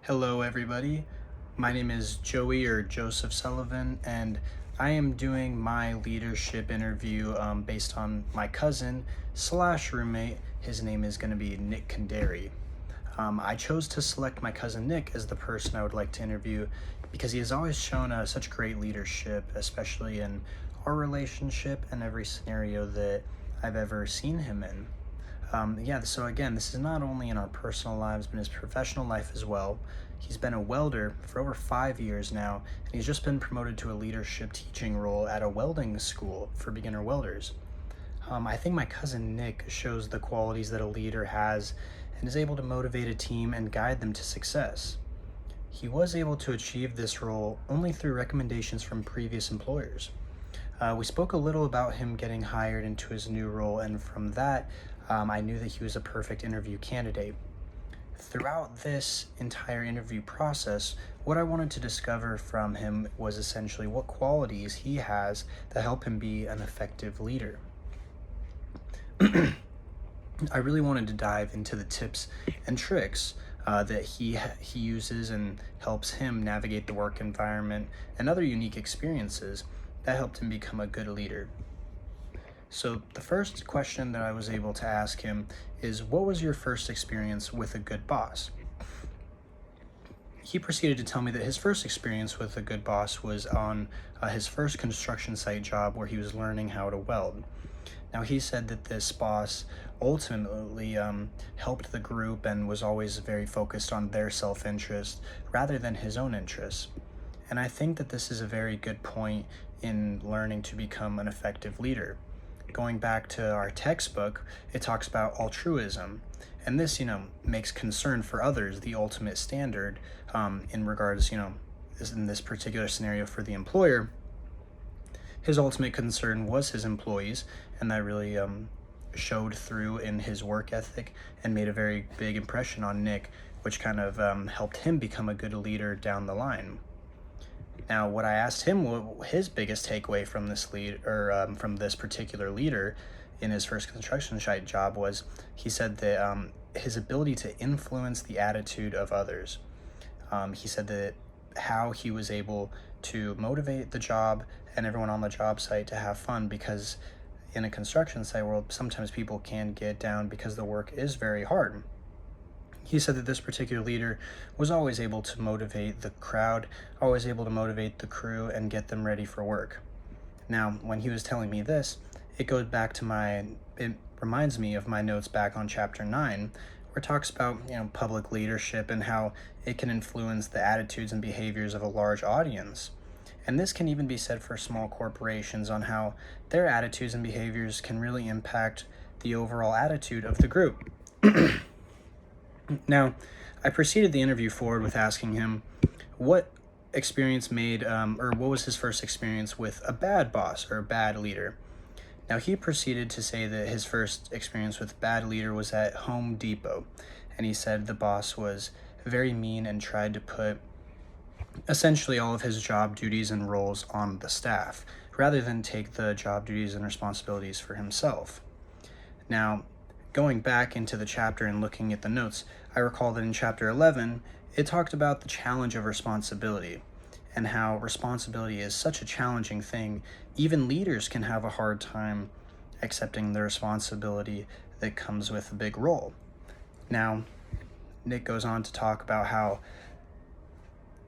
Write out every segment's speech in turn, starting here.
Hello, everybody. My name is Joey or Joseph Sullivan, and I am doing my leadership interview based on my cousin slash roommate. His name is going to be Nick Kandari. I chose to select my cousin Nick as the person I would like to interview because he has always shown such great leadership, especially in our relationship and every scenario that I've ever seen him in. So again, this is not only in our personal lives, but in his professional life as well. He's been a welder for over 5 years now, and he's just been promoted to a leadership teaching role at a welding school for beginner welders. I think my cousin Nick shows the qualities that a leader has and is able to motivate a team and guide them to success. He was able to achieve this role only through recommendations from previous employers. We spoke a little about him getting hired into his new role, and from that, I knew that he was a perfect interview candidate. Throughout this entire interview process, what I wanted to discover from him was essentially what qualities he has that help him be an effective leader. I really wanted to dive into the tips and tricks that he uses and helps him navigate the work environment and other unique experiences that helped him become a good leader. So the first question that I was able to ask him is, what was your first experience with a good boss? He proceeded to tell me that his first experience with a good boss was on his first construction site job where he was learning how to weld. Now, he said that this boss ultimately helped the group and was always very focused on their self-interest rather than his own interests. And I think that this is a very good point in learning to become an effective leader. Going back to our textbook, it talks about altruism. And this, makes concern for others the ultimate standard in regards, in this particular scenario for the employer. His ultimate concern was his employees, and that really showed through in his work ethic and made a very big impression on Nick, which kind of helped him become a good leader down the line. Now, what I asked him, what his biggest takeaway from this from this particular leader in his first construction site job was, he said that his ability to influence the attitude of others. He said that how he was able to motivate the job and everyone on the job site to have fun, because in a construction site world, sometimes people can get down because the work is very hard. He said that this particular leader was always able to motivate the crowd, always able to motivate the crew and get them ready for work. Now, when he was telling me this, it reminds me of my notes back on chapter 9, where it talks about, public leadership and how it can influence the attitudes and behaviors of a large audience. And this can even be said for small corporations on how their attitudes and behaviors can really impact the overall attitude of the group. Now, I proceeded the interview forward with asking him what experience or what was his first experience with a bad boss or a bad leader. Now, he proceeded to say that his first experience with a bad leader was at Home Depot, and he said the boss was very mean and tried to put essentially all of his job duties and roles on the staff, rather than take the job duties and responsibilities for himself. Now, going back into the chapter and looking at the notes, I recall that in chapter 11, it talked about the challenge of responsibility and how responsibility is such a challenging thing. Even leaders can have a hard time accepting the responsibility that comes with a big role. Now, Nick goes on to talk about how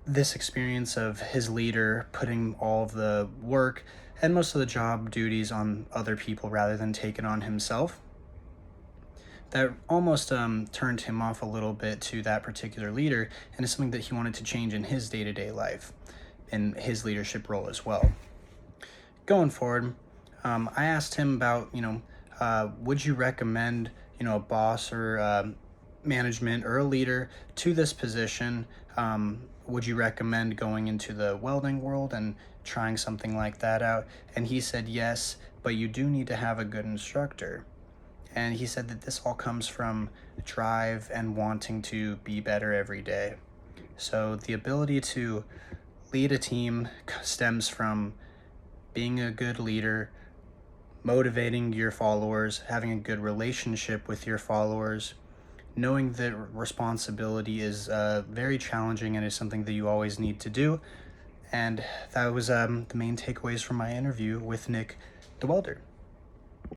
this experience of his leader putting all of the work and most of the job duties on other people rather than take it on himself, that almost turned him off a little bit to that particular leader, and is something that he wanted to change in his day-to-day life, in his leadership role as well. Going forward, I asked him about, would you recommend, a boss or management or a leader to this position? Would you recommend going into the welding world and trying something like that out? And he said yes, but you do need to have a good instructor. And he said that this all comes from drive and wanting to be better every day. So the ability to lead a team stems from being a good leader, motivating your followers, having a good relationship with your followers, knowing that responsibility is very challenging and is something that you always need to do. And that was the main takeaways from my interview with Nick DeWelder.